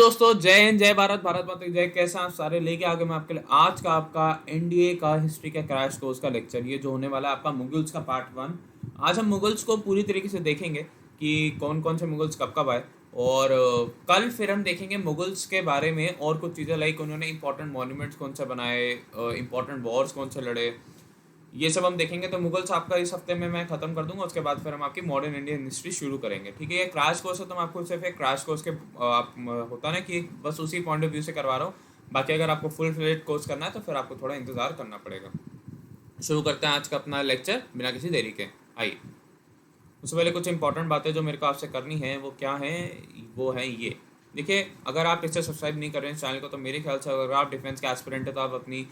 दोस्तों, जय हिंद, जय भारत, भारत माता की जय। कैसे हैं आप सारे? लेके आ गए मैं आपके लिए आज का आपका एनडीए का हिस्ट्री का क्रैश कोर्स का लेक्चर। ये जो होने वाला है आपका मुगल्स का पार्ट 1। आज हम मुगल्स को पूरी तरीके से देखेंगे कि कौन कौन से मुगल्स कब कब आए। और कल फिर हम देखेंगे मुगल्स के बारे में और कुछ चीज़ें, लाइक उन्होंने इंपॉर्टेंट मॉन्यूमेंट्स कौन से बनाए, इंपॉर्टेंट वॉर्स कौन से लड़े, ये सब हम देखेंगे। तो मुगल्स आपका इस हफ्ते में मैं खत्म कर दूंगा, उसके बाद फिर हम आपकी मॉडर्न इंडियन हिस्ट्री शुरू करेंगे। ठीक है, ये क्रैश कोर्स है तो मैं आपको सिर्फ एक क्रैश कोर्स के आप होता ना कि बस उसी पॉइंट ऑफ व्यू से करवा रहा हूँ। बाकी अगर आपको फुल फ्लेज कोर्स करना है तो फिर आपको थोड़ा इंतजार करना पड़ेगा। शुरू करते हैं आज का अपना लेक्चर बिना किसी देरी के। आइए, उससे पहले कुछ इंपॉर्टेंट बातें जो मेरे को आपसे करनी है वो क्या है, वो है ये। देखिए, अगर आप इससे सब्सक्राइब नहीं कर रहे हैं इस चैनल को, तो मेरे ख्याल से अगर आप डिफेंस के एस्पिरेंट है तो आप अपनी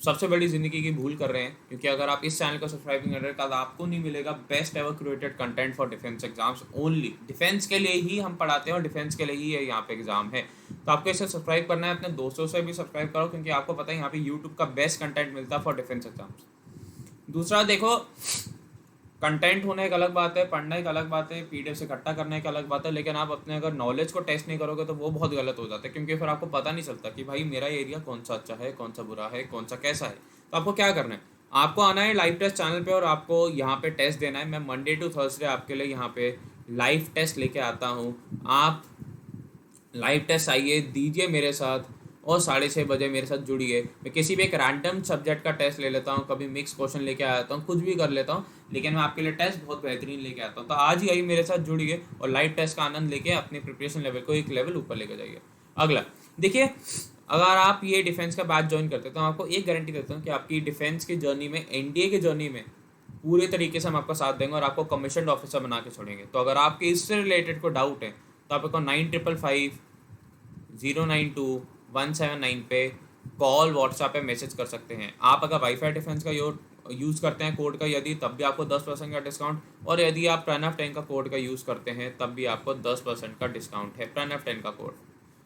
सबसे बड़ी ज़िंदगी की भूल कर रहे हैं। क्योंकि अगर आप इस चैनल को सब्सक्राइब नहीं कर रहे हैं तो आपको नहीं मिलेगा best ever created content for defence exams only. Defence के लिए ही हम पढ़ाते हैं और डिफेंस के लिए ही यहाँ पे एग्जाम है। तो आपको इसे सब्सक्राइब करना है, अपने दोस्तों से भी सब्सक्राइब करो, क्योंकि आपको पता है यहाँ पे यूट्यूब का बेस्ट कंटेंट मिलता है फॉर डिफेंस एग्जाम्स। दूसरा, देखो, कंटेंट होना एक अलग बात है, पढ़ना एक अलग बात है, पीडीएफ से इकट्ठा करना एक अलग बात है, लेकिन आप अपने अगर नॉलेज को टेस्ट नहीं करोगे तो वो बहुत गलत हो जाता है। क्योंकि फिर आपको पता नहीं चलता कि भाई मेरा एरिया कौन सा अच्छा है, कौन सा बुरा है, कौन सा कैसा है। तो आपको क्या करना है, आपको आना है लाइव टेस्ट चैनल पे और आपको यहाँ पे टेस्ट देना है। मैं मंडे टू थर्सडे आपके लिए यहाँ पे लाइव टेस्ट लेके आता हूँ। आप लाइव टेस्ट आइए, दीजिए मेरे साथ, और 6:30 बजे मेरे साथ जुड़िए। मैं किसी भी एक रैंडम सब्जेक्ट का टेस्ट ले लेता हूँ, कभी मिक्स क्वेश्चन लेके आता हूँ, कुछ भी कर लेता हूँ, लेकिन मैं आपके लिए टेस्ट बहुत बेहतरीन लेके आता हूँ। तो आज ही आइए मेरे साथ जुड़िए और लाइव टेस्ट का आनंद लेके अपने प्रिपरेशन लेवल को एक लेवल ऊपर लेके जाइए। अगला, देखिए, अगर आप ये डिफेंस का बैच ज्वाइन करते हैं तो मैं आपको एक गारंटी देता हूँ कि आपकी डिफेंस की जर्नी में, एनडीए की जर्नी में पूरे तरीके से हम आपका साथ देंगे और आपको कमीशन ऑफिसर बना के छोड़ेंगे। तो अगर आपके इससे रिलेटेड कोई डाउट है तो आपको 9555-092-179 पे कॉल, व्हाट्सएप पे मैसेज कर सकते हैं। आप अगर वाईफाई डिफेंस का यूज़ करते हैं कोड का, यदि, तब भी आपको 10% का डिस्काउंट, और यदि आप प्रणव 10 का कोड का यूज़ करते हैं तब भी आपको 10% का डिस्काउंट है। प्रणव 10 का कोड,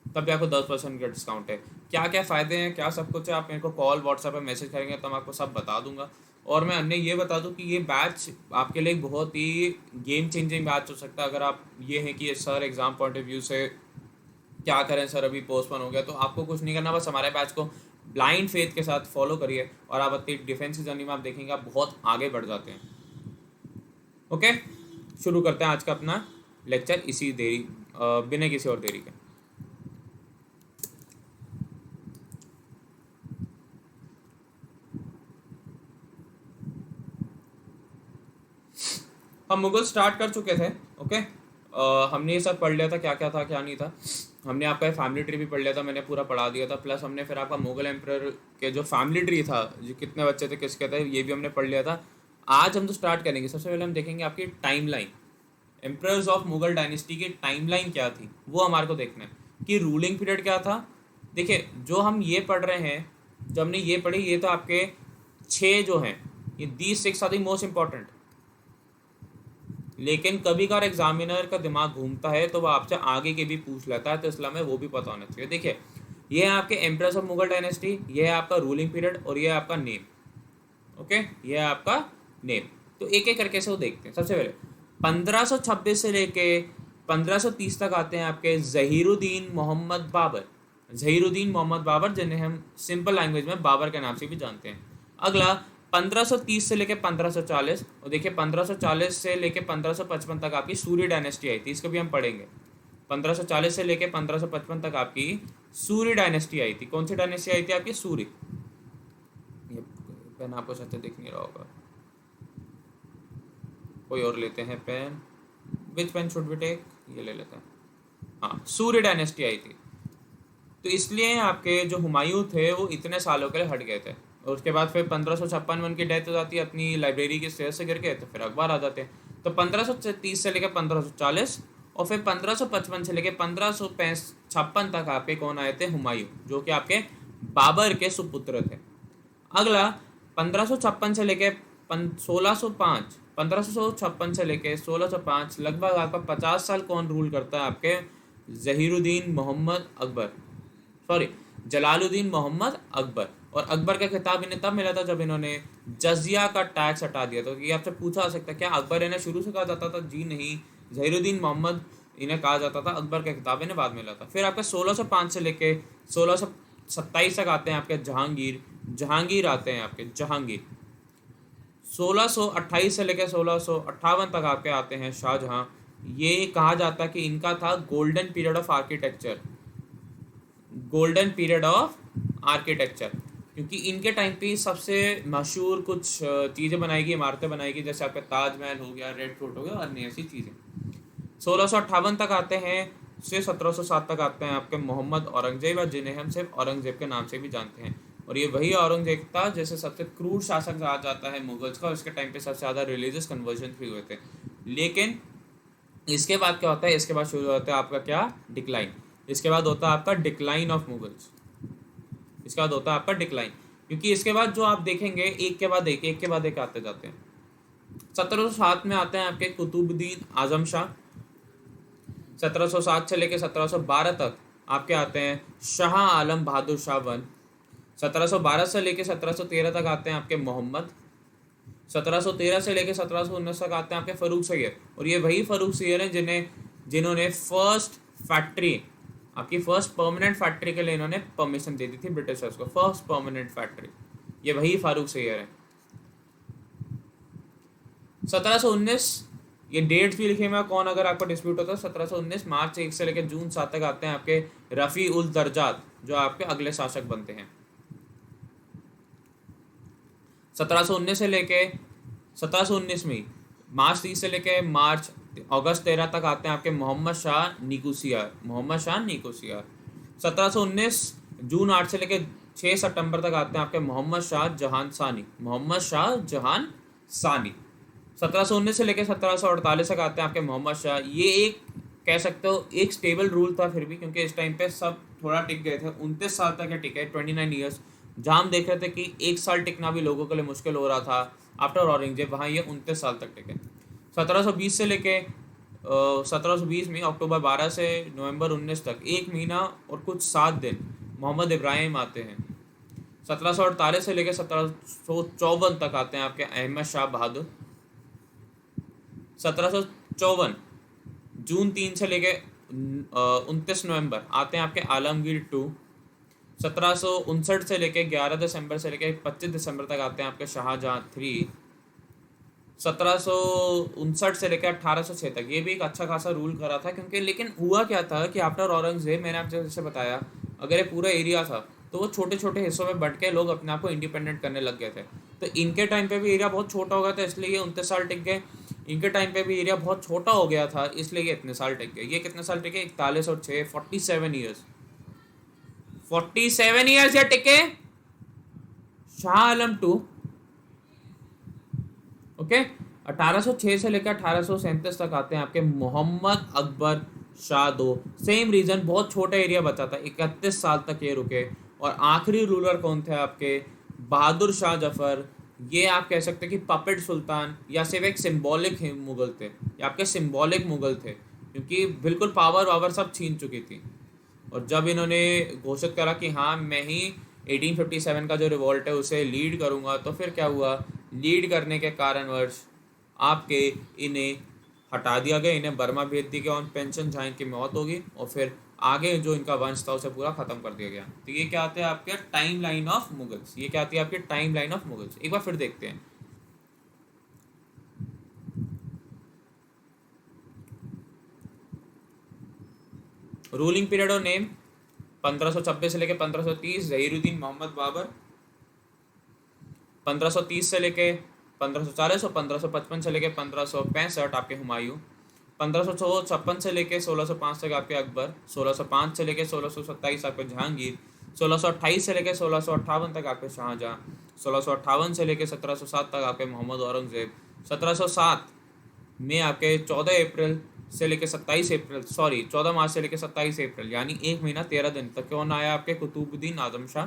तब भी आपको 10% का डिस्काउंट है। क्या क्या फ़ायदे हैं, क्या सब कुछ है, आप मेरे को कॉल, व्हाट्सएप पे मैसेज करेंगे तो मैं आपको सब बता दूंगा। और मैं अन्य ये बता दूं कि ये बैच आपके लिए बहुत ही गेम चेंजिंग बैच हो सकता है। अगर आप ये हैं कि sir exam point of view से क्या करें सर, अभी पोस्टपोन हो गया, तो आपको कुछ नहीं करना, बस हमारे बैच को ब्लाइंड फेथ के साथ फॉलो करिए और आप अपनी डिफेंस की जर्नी में आप देखेंगे आप बहुत आगे बढ़ जाते हैं। ओके, शुरू करते हैं आज का अपना लेक्चर इसी देरी बिना किसी और देरी के। हम मुगल स्टार्ट कर चुके थे। ओके, हमने ये सब पढ़ लिया था क्या क्या था क्या नहीं था। हमने आपका फैमिली ट्री भी पढ़ लिया था, मैंने पूरा पढ़ा दिया था। प्लस हमने फिर आपका मुगल एम्प्रर के जो फैमिली ट्री था, जो कितने बच्चे थे, किसके थे, ये भी हमने पढ़ लिया था। आज हम तो स्टार्ट करेंगे, सबसे पहले हम देखेंगे आपकी timeline. Emperor's of Mughal dynasty की टाइमलाइन क्या थी वो हमारे को देखना है कि रूलिंग पीरियड क्या था। देखिए, जो हम ये पढ़ रहे हैं, जो हमने ये पढ़ी, ये तो आपके 6 जो हैं, ये these 6 are the most important. लेकिन कभी कभार एग्जामिनर का दिमाग घूमता है तो वो आपसे आगे के भी पूछ लेता है, तो इसलिए हमें वो भी पता होना चाहिए। देखिए, ये है आपके एम्प्रेस ऑफ मुगल डायनेस्टी, ये है आपका रूलिंग पीरियड, और ये है आपका नेम। ओके, ये है आपका नेम। तो एक एक करके से वो देखते हैं। सबसे पहले 1526 से लेके 1530 तक आते हैं आपके ज़हीरुद्दीन मोहम्मद बाबर। ज़हीरुद्दीन मोहम्मद बाबर, जिन्हें हम सिंपल लैंग्वेज में बाबर के नाम से भी जानते हैं। अगला 1530 से लेके 1540, और देखिए 1540 से लेके 1555 तक आपकी सूर्य डायनेस्टी आई थी, इसको भी हम पढ़ेंगे। 1540 से लेके 1555 तक आपकी सूर्य डायनेस्टी आई थी। कौन सी डायनेस्टी आई थी आपकी? सूर्य। ये पेन आपको शायद दिख नहीं रहा होगा, कोई और लेते हैं pen. Which pen should we take? ये ले लेते हैं। हाँ, सूर्य डायनेस्टी आई थी। तो इसलिए आपके जो हुमायूं थे वो इतने सालों के लिए हट गए थे। और उसके बाद फिर 1556 में उनकी डेथ हो जाती है, अपनी लाइब्रेरी के स्टेज से गिर के, तो फिर अखबार आ जाते हैं। तो 1530 से लेकर 1540, और फिर 1555 से लेकर 1556 तक आपके कौन आए थे? हुमायूं, जो कि आपके बाबर के सुपुत्र थे। अगला 1556 से लेकर 1605, 1556 से लेकर 1605, लगभग आपका 50 साल कौन रूल करता है? आपके ज़हीरुद्दीन मोहम्मद अकबर, सॉरी, जलालुद्दीन मोहम्मद अकबर। और अकबर का खिताब इन्हें तब मिला था जब इन्होंने जजिया का टैक्स हटा दिया। तो ये आपसे पूछा जा सकता है क्या अकबर इन्हें शुरू से कहा जाता था? जी नहीं, ज़हीरुद्दीन मोहम्मद इन्हें कहा जाता था। अकबर के खिताब इन्हें बाद में मिला था। फिर आपका 1605 से लेके 1627 तक आते हैं आपके जहांगीर आते हैं आपके जहांगीर। 1628 से लेकर 1658 तक आपके आते हैं शाहजहां। ये कहा जाता है कि इनका था golden period of architecture, golden period of architecture, क्योंकि इनके टाइम पे सबसे मशहूर कुछ चीज़ें बनाएगी, इमारतें बनाएगी, जैसे आपका ताजमहल हो गया, रेड फोर्ट हो गया और अन्य ऐसी चीज़ें। 1658 तक आते हैं से 1707 तक आते हैं आपके मोहम्मद औरंगजेब, जिन्हें हम सिर्फ औरंगजेब के नाम से भी जानते हैं। और ये वही औरंगजेब था जैसे सबसे क्रूर शासक कहा जाता है मुगल्स का। उसके टाइम पे सबसे ज़्यादा रिलीजियस कन्वर्जन भी हुए थे। लेकिन इसके बाद क्या होता है, इसके बाद शुरू होता है आपका क्या, डिक्लाइन। इसके बाद होता है आपका डिक्लाइन ऑफ मुगल्स। इसके बाद होता है आपका डिक्लाइन, क्योंकि इसके बाद जो आप देखेंगे एक के बाद एक आते जाते हैं। 1707 में आते हैं आपके कुतुबुद्दीन आजम शाह। 1707 से लेकर 1712 तक आपके आते हैं शाह आलम बहादुर शाह वन। 1712 से लेकर 1713 तक आते हैं आपके मोहम्मद। 1713 से लेकर 1719 तक आते हैं आपके फरूख सैयद। और ये वही फरूख सैयद हैं जिन्होंने फर्स्ट फैक्ट्री, आपकी फर्स्ट परमानेंट फैक्ट्री के लिए इन्होंने परमिशन दे दी थी ब्रिटिशर्स को, फर्स्ट परमानेंट फैक्ट्री। ये वही फारूक सैयद है। 1719 ये डेट्स भी लिखे हुए कौन, अगर आपको डिस्प्यूट होता है। 1719 मार्च 1 से लेकर जून 7 तक आते हैं आपके रफ़ी उल दर्जात, जो आपके अगले शासक बनते हैं। 1719 से लेके 1719 में मार्च 30 से लेके अगस्त 13 तक आते हैं आपके मोहम्मद शाह निकोसियर। 1719 जून 8 से लेके 6 सितंबर तक आते हैं आपके मोहम्मद शाह जहान सानी। 1719 से लेकर 1748 तक आते हैं आपके मोहम्मद शाह। ये एक कह सकते हो एक स्टेबल रूल था फिर भी, क्योंकि इस टाइम पे सब थोड़ा टिक गए थे। 29 साल तक टिके, 29 ईयर्स। जहाँ हम देख रहे थे कि एक साल टिकना भी लोगों के लिए मुश्किल हो रहा था आफ्टर औरंगजेब, वहाँ ये 29 साल तक टिके। 1720 से लेके 1720 में अक्टूबर 12 से नवंबर 19 तक 1 महीना और कुछ 7 दिन मोहम्मद इब्राहिम आते हैं। 1748 से लेकर 1754 तक आते हैं आपके अहमद शाह बहादुर। 1754 जून 3 से लेके 29 नवंबर आते हैं आपके आलमगीर 2। 1759 से लेके 11 दिसंबर से लेके 25 दिसंबर तक आते हैं आपके शाहजहां 3। 1759 से लेकर 1806 तक ये भी एक अच्छा खासा रूल करा था, क्योंकि लेकिन हुआ क्या था कि आफ्टर औरंगजेब, मैंने आपसे जैसे बताया, अगर ये पूरा एरिया था तो वो छोटे छोटे हिस्सों में बंट के लोग अपने आप को इंडिपेंडेंट करने लग गए थे। तो इनके टाइम पे भी एरिया बहुत छोटा हो गया था, इसलिए ये 29 साल टिक गए। इनके टाइम पे भी एरिया बहुत छोटा हो गया था, इसलिए ये इतने साल टिक गए। ये कितने साल टिके, 41 और 6 47 ईयर्स, 47 ईयर्स ये टिके शाह आलम 2। ओके, 1806 से लेकर 1837 तक आते हैं आपके मोहम्मद अकबर शाह 2। सेम रीजन, बहुत छोटा एरिया बचा था, 31 साल तक ये रुके। और आखिरी रूलर कौन थे आपके, बहादुर शाह जफर। ये आप कह सकते हैं कि पपेट सुल्तान या सिर्फ एक सिंबॉलिक मुगल थे, या आपके सिंबॉलिक मुगल थे, क्योंकि बिल्कुल पावर सब छीन चुकी थी। और जब इन्होंने घोषित करा कि हाँ मैं ही 1857 का जो रिवॉल्ट है उसे लीड करूँगा, तो फिर क्या हुआ, लीड करने के कारणवश आपके इन्हें हटा दिया गया, इन्हें बर्मा भेज दिया गया ऑन पेंशन, जहाँ इनकी मौत होगी। और फिर आगे जो इनका वंश था उसे पूरा ख़त्म कर दिया गया। तो ये क्या आते हैं आपके टाइम लाइन ऑफ मुगल्स, ये क्या आती है आपकी टाइम लाइन ऑफ मुगल्स। एक बार फिर देखते हैं। रूलिंग पीरियड और नेम, 1526 से लेके 1530 जहीरुद्दीन मोहम्मद बाबर। 1530 से लेके 1540 और 1555 से लेके 1565 आपके हुमायूं। 1556 से लेके 1605 तक आपके अकबर। 1605 से लेके 1627 आपके जहांगीर। 1628 से लेके 1658 तक आपके शाहजहां। 1658 से लेके 1707 तक आपके मोहम्मद औरंगजेब। 1707 में आपके 14 मार्च से लेकर 27 अप्रैल यानी 1 महीना 13 दिन तक कौन आया आपके, कुतुबुद्दीन आजम शाह।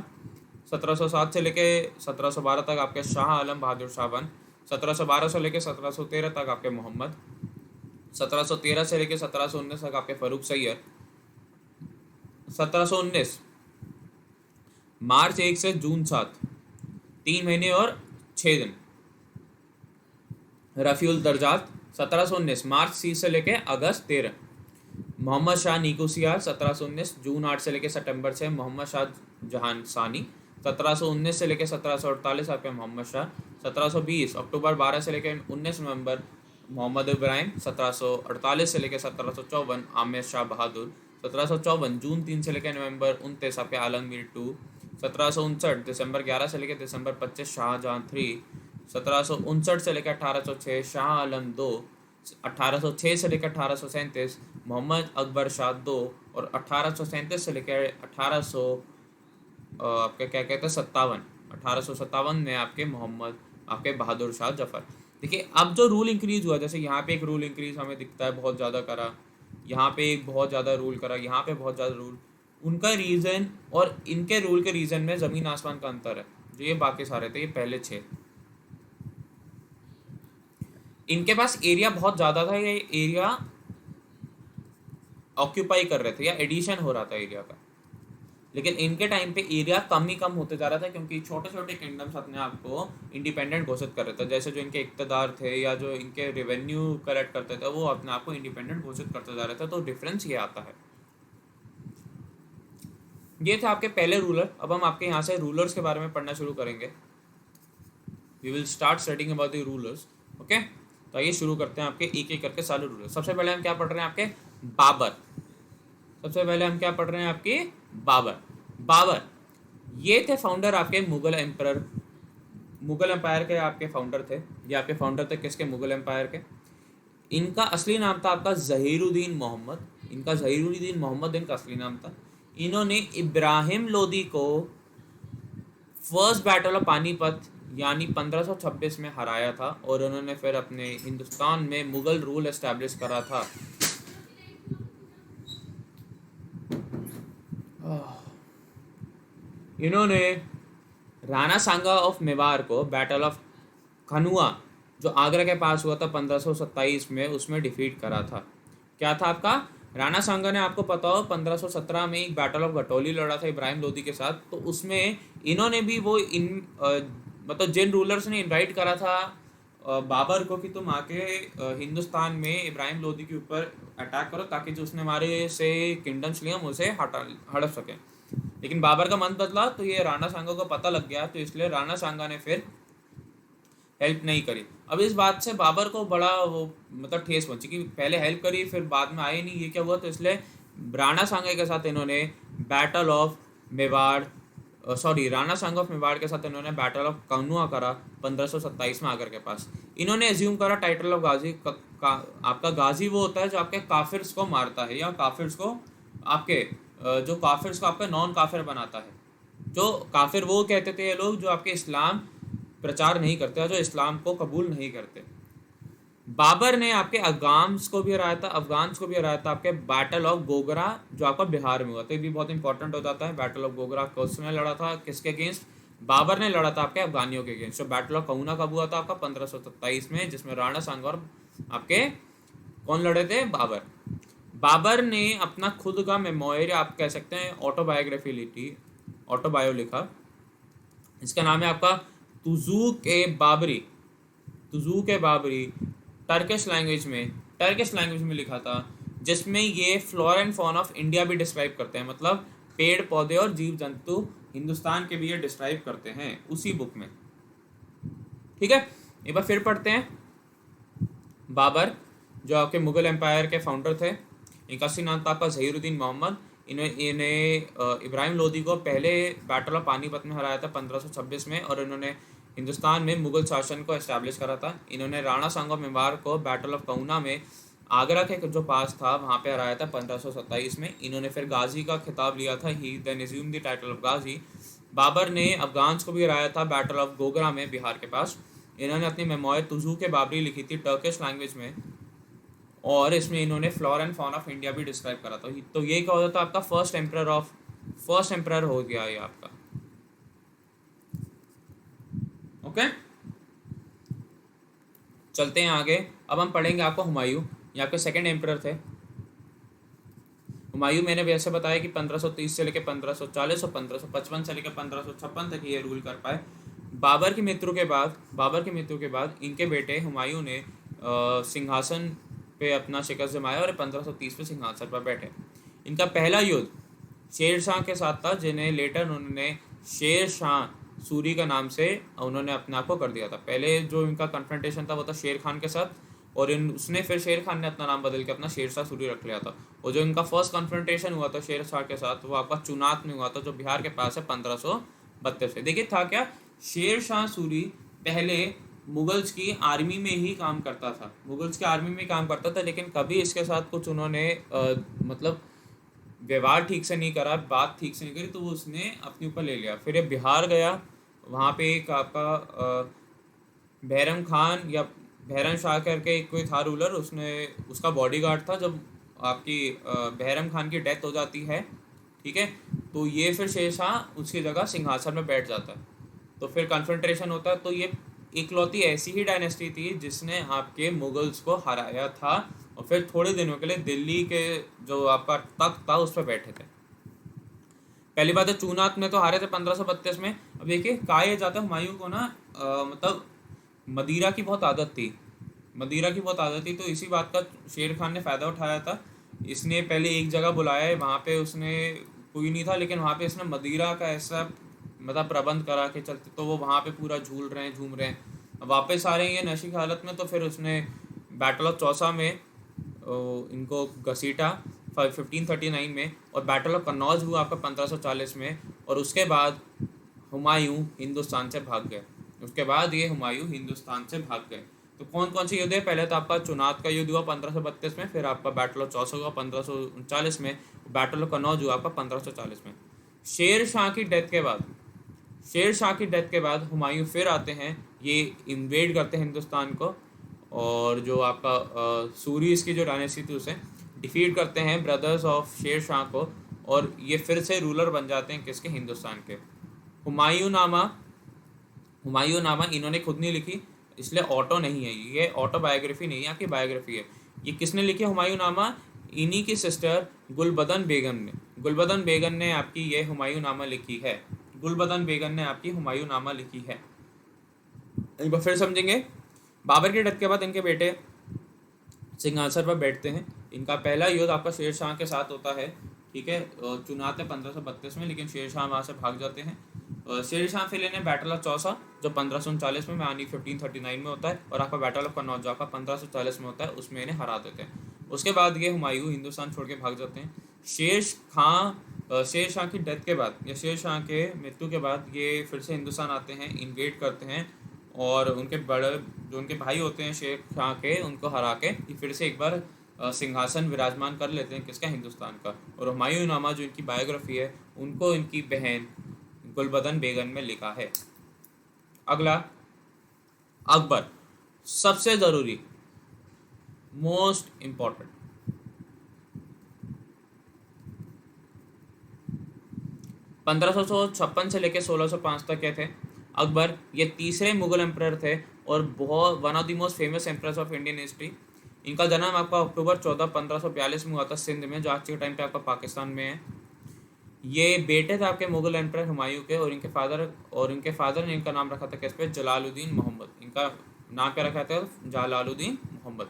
1707 से लेके 1712 तक आपके शाह आलम बहादुर शाह वन। 1712 से लेकर 1713 तक आपके मोहम्मद। 1713 से लेकर 1719 तक आपके फरूख सैयद। 1719 मार्च 1 से जून 7, 3 महीने और 6 दिन रफ़ी उल दर्जात। 1719 मार्च 30 से लेकर अगस्त 13। मोहम्मद शाह निकोसिया 1719, जून 8 से लेकर सितंबर 6 मोहम्मद शाह जहान सानी। 1719 से लेकर 1748 आपके मोहम्मद शाह। 1720 अक्टूबर 12 से लेकर 19 नवंबर मोहम्मद इब्राहिम। 1748 से लेकर 1754 आमिर शाह बहादुर। 1754 जून 3 से लेकर नवंबर 29 आपके आलमगीर 2। 1759 दिसंबर 11 से लेकर दिसंबर 25 शाहजहां 3। 1759 से लेकर 1806 शाह आलम 2। 1806 से लेकर 1837 मोहम्मद अकबर शाह 2। और 1837 से लेकर 1800 आपके क्या कहते हैं 1857 में आपके मोहम्मद आपके बहादुर शाह जफर। देखिए अब जो रूल इंक्रीज हुआ, जैसे यहाँ पे एक रूल इंक्रीज हमें दिखता है बहुत ज़्यादा करा, यहाँ पे एक बहुत ज़्यादा रूल करा, यहाँ पे बहुत ज़्यादा रूल, उनका रीज़न और इनके रूल के रीज़न में ज़मीन आसमान का अंतर है। जो ये बाकी सारे थे, ये पहले 6, इनके पास एरिया बहुत ज़्यादा था, ये एरिया ऑक्यूपाई कर रहे थे या एडिशन हो रहा था एरिया का। लेकिन इनके टाइम पे एरिया कम ही कम होते जा रहा था, क्योंकि छोटे छोटे किंगडम्स अपने आप को इंडिपेंडेंट घोषित कर रहे थे। जैसे जो इनके इक़्तिदार थे या जो इनके रेवेन्यू कलेक्ट करते थे, वो अपने आप को इंडिपेंडेंट घोषित करते जा रहे थे। तो डिफरेंस ये आता है। ये थे आपके पहले रूलर। अब हम आपके यहाँ से रूलर्स के बारे में पढ़ना शुरू करेंगे। We will start studying about the rulers. Okay, तो आइए शुरू करते हैं आपके एक एक करके सारे रूलर। सबसे पहले हम क्या पढ़ रहे हैं आपके बाबर। सबसे पहले हम क्या पढ़ रहे हैं आपके बाबर। बाबर ये थे फाउंडर आपके मुगल एम्परर, मुगल एम्पायर के आपके फाउंडर थे। ये आपके फाउंडर थे किसके? मुगल एम्पायर के। इनका असली नाम था आपका ज़हीरुद्दीन मोहम्मद। इनका ज़हीरुद्दीन मोहम्मद इनका असली नाम था। इन्होंने इब्राहिम लोदी को फर्स्ट बैटल ऑफ पानीपत यानी 1526 में हराया था, और उन्होंने फिर अपने हिंदुस्तान में मुगल रूल एस्टैब्लिश करा था। इन्होंने राणा सांगा ऑफ मेवाड़ को बैटल ऑफ खनुआ जो आगरा के पास हुआ था 1527 में, उसमें डिफीट करा था। क्या था आपका? राणा सांगा ने, आपको पता हो 1517 में एक बैटल ऑफ घटोली लड़ा था इब्राहिम लोदी के साथ। तो उसमें इन्होंने भी वो मतलब जिन रूलर्स ने इनवाइट करा था बाबर को कि तुम आके हिंदुस्तान में इब्राहिम लोदी के ऊपर अटैक करो, ताकि जो उसने हमारे से किंगडम्स लिए हम उसे हड़प सकें। लेकिन बाबर का मन बदला, तो ये राणा सांगा को पता लग गया, तो इसलिए राणा सांगा ने फिर हेल्प नहीं करी। अब इस बात से बाबर को बड़ा वो मतलब ठेस पहुंची कि पहले हेल्प करी फिर बाद में आए नहीं, ये क्या हुआ। तो इसलिए राणा सांगा के साथ इन्होंने battle of Mewar Rana Sanga of Mewar के साथ इन्होंने बैटल ऑफ कनुआ करा 1527 में आगरा के पास। इन्होंने एज्यूम करा टाइटल ऑफ गाजी आपका गाजी वो होता है जो आपके काफिर्स को मारता है, या काफिर्स को आपके जो काफिर्स को आपका नॉन काफिर बनाता है। जो काफिर वो कहते थे ये लोग जो आपके इस्लाम प्रचार नहीं करते, जो इस्लाम को कबूल नहीं करते। बाबर ने आपके अफगान्स को भी हराया था, आपके बैटल ऑफ गोगरा जो आपका बिहार में हुआ। तो ये भी बहुत इंपॉर्टेंट हो जाता है। बैटल ऑफ गोगरा किसने लड़ा था, किसके अगेंस्ट? बाबर ने लड़ा था आपके अफगानियों के अगेंस्ट। तो बैटल ऑफ कहुना कब हुआ था आपका? 1527 में, जिसमें राणा सांगा और आपके कौन लड़े थे? बाबर। बाबर ने अपना खुद का मेमोयर, आप कह सकते हैं ऑटोबायो लिखा। इसका नाम है आपका तुज़ूक ए बाबरी। टर्किश लैंग्वेज में लिखा था, जिसमें ये flora and fauna of India भी डिस्क्राइब करते हैं। मतलब पेड़ पौधे और जीव जंतु हिंदुस्तान के भी ये डिस्क्राइब करते हैं उसी बुक में। ठीक है, एक बार फिर पढ़ते हैं। बाबर जो आपके मुगल एम्पायर के फाउंडर थे, इनका असली नाम था आपका ज़हीरुद्दीन मोहम्मद। इन्हें इब्राहिम लोदी को पहले बैटल ऑफ पानीपत में हराया था 1526 में, और इन्होंने हिंदुस्तान में मुगल शासन को एस्टैब्लिश करा था। इन्होंने राणा सांगा मेवाड़ को बैटल ऑफ कहुना में आगरा के जो पास था वहाँ पे हराया था 1527 में। इन्होंने फिर गाजी का खिताब लिया था, he then assume the title of Ghazi. Babur ने अफगान्स को भी हराया था बैटल ऑफ गोगरा में बिहार के पास। इन्होंने अपनी मेमोयर तुज़ूक ए बाबरी लिखी थी टर्किश लैंग्वेज में, और इसमें इन्होंने flora and fauna of India भी डिस्क्राइब करा था। तो ये क्या होता था आपका फर्स्ट एम्परर हो गया ये आपका। ओके, चलते हैं आगे। अब हम पढ़ेंगे आपको हुमायूं, ये आपके सेकंड एम्परर थे। हुमायूं मैंने वैसे बताया कि 1530 से लेकर 1540 और 1555 से लेकर 1556 तक ये रूल कर पाए। बाबर की मृत्यु के बाद इनके बेटे हुमायूं ने सिंहासन पे अपना शिकस्त जमाया और 1530 पे सिंहासन पर बैठे। इनका पहला युद्ध शेर शाह के साथ था, जिन्हें लेटर उन्होंने शेर शाह सूरी का नाम से उन्होंने अपने आप को कर दिया था। पहले जो इनका कन्फ्रंटेशन था वो था शेर खान के साथ, और इन उसने फिर शेर खान ने अपना नाम बदल के अपना शेर शाह सूरी रख लिया था। और जो इनका फर्स्ट कन्फ्रंटेशन हुआ था शेर शाह के साथ, वो आपका चुनात में हुआ था, जो बिहार के पास है 1532 में। देखिए था क्या, शेर शाह सूरी पहले मुगल्स की आर्मी में ही काम करता था, मुगल्स की आर्मी में काम करता था, लेकिन कभी इसके साथ कुछ उन्होंने मतलब व्यवहार ठीक से नहीं करा, बात ठीक से नहीं करी, तो वो उसने अपने ऊपर ले लिया। फिर ये बिहार गया, वहाँ पे एक आपका बहरम खान या बहरम शाह करके कोई था रूलर, उसने उसका बॉडीगार्ड था। जब आपकी बहरम खान की डेथ हो जाती है, ठीक है, तो ये फिर शेर शाह उसकी जगह सिंहासन में बैठ जाता है। तो फिर कन्फ्रंटेशन होता है। तो ये इकलौती ऐसी ही डायनेस्टी थी जिसने आपके मुगल्स को हराया था, और फिर थोड़े दिनों के लिए दिल्ली के जो आपका तख्त था उस पर बैठे थे। पहली बात है, चूनात में तो हारे थे 1532 में। अब देखिए कहा यह जाता है हुमायूं को ना मतलब मदिरा की बहुत आदत थी, मदिरा की बहुत आदत थी, तो इसी बात का शेर खान ने फ़ायदा उठाया था। इसने पहले एक जगह बुलाया है, वहाँ पे उसने कोई नहीं था, लेकिन वहाँ पे इसने मदिरा का ऐसा मतलब प्रबंध करा के चलते, तो वो वहाँ पे पूरा झूल रहे हैं, झूम रहे हैं। अब वापस आ रहे हैं ये नशे की हालत में, तो फिर उसने बैटल ऑफ चौसा में इनको घसीटा 1539 में, और बैटल ऑफ कन्नौज हुआ आपका 1540 में, और उसके बाद हुमायूं हिंदुस्तान से भाग गए। उसके बाद ये हुमायूं हिंदुस्तान से भाग गए। तो कौन कौन से युद्ध है, पहले तो आपका चुनात का युद्ध हुआ 1532 में, फिर आपका बैटल ऑफ चौसा हुआ 1539 में, बैटल ऑफ कन्नौज हुआ आपका 1540 में। शेर शाह की डेथ के बाद, शेर शाह की डेथ के बाद हुमायूं फिर आते हैं, ये इन्वेड करते हैं हिंदुस्तान को, और जो आपका सूरीज की जो डायनेस्टी थी उसे डिफीट करते हैं, ब्रदर्स ऑफ शेर शाह को, और ये फिर से रूलर बन जाते हैं किसके, हिंदुस्तान के। हुमायूंनामा, हुमायूंनामा इन्होंने खुद नहीं लिखी, इसलिए ऑटो नहीं है, ये ऑटोबायोग्राफी नहीं है, आपकी बायोग्राफी है। ये किसने लिखी है हुमायूंनामा, इन्हीं की सिस्टर गुलबदन बेगम ने, गुलबदन बेगम ने आपकी ये हुमायूंनामा लिखी है, गुलबदन बेगम ने आपकी हुमायूंनामा लिखी है। एक बार फिर समझेंगे। बाबर की डेथ के बाद इनके बेटे सिंहासन पर बैठते हैं। इनका पहला युद्ध आपका शेर शाह के साथ होता है, ठीक है, चुनाते 1532 में, लेकिन शेर शाह वहाँ से भाग जाते हैं। शेर शाह फिर लेने बैटल ऑफ चौसा जो 1539 में, यानी 1539 में होता है, और आपका बैटल ऑफ कन्नौज जो आपका 1540 में होता है, उसमें इन्हें हरा देते हैं। उसके बाद ये हुमायूं हिंदुस्तान छोड़ के भाग जाते हैं। शेर शाह की डेथ के बाद या शेर शाह के मृत्यु के बाद ये फिर से हिंदुस्तान आते हैं, इन्वेड करते हैं, और उनके बड़े जो उनके भाई होते हैं शेर शाह के, उनको हरा के ये फिर से एक बार सिंहासन विराजमान कर लेते हैं किसका, हिंदुस्तान का। और हुमायूंनामा जो इनकी बायोग्राफी है, उनको इनकी बहन गुलबदन बेगम में लिखा है। अगला अकबर, सबसे ज़रूरी, मोस्ट इम्पॉर्टेंट। 1556 से लेकर 1605 तक के थे अकबर। ये तीसरे मुगल एम्परर थे, और बहुत one of the most famous emperors of Indian history. इनका जन्म आपका अक्टूबर 14, 1542 में हुआ था, सिंध में, जो आज के टाइम पे आपका पाकिस्तान में है। ये बेटे थे आपके मुगल एम्परर हुमायूं के, और इनके फादर ने इनका नाम रखा था किस पे, जलालुद्दीन मोहम्मद। इनका नाम क्या रखा था, जलालुद्दीन मोहम्मद।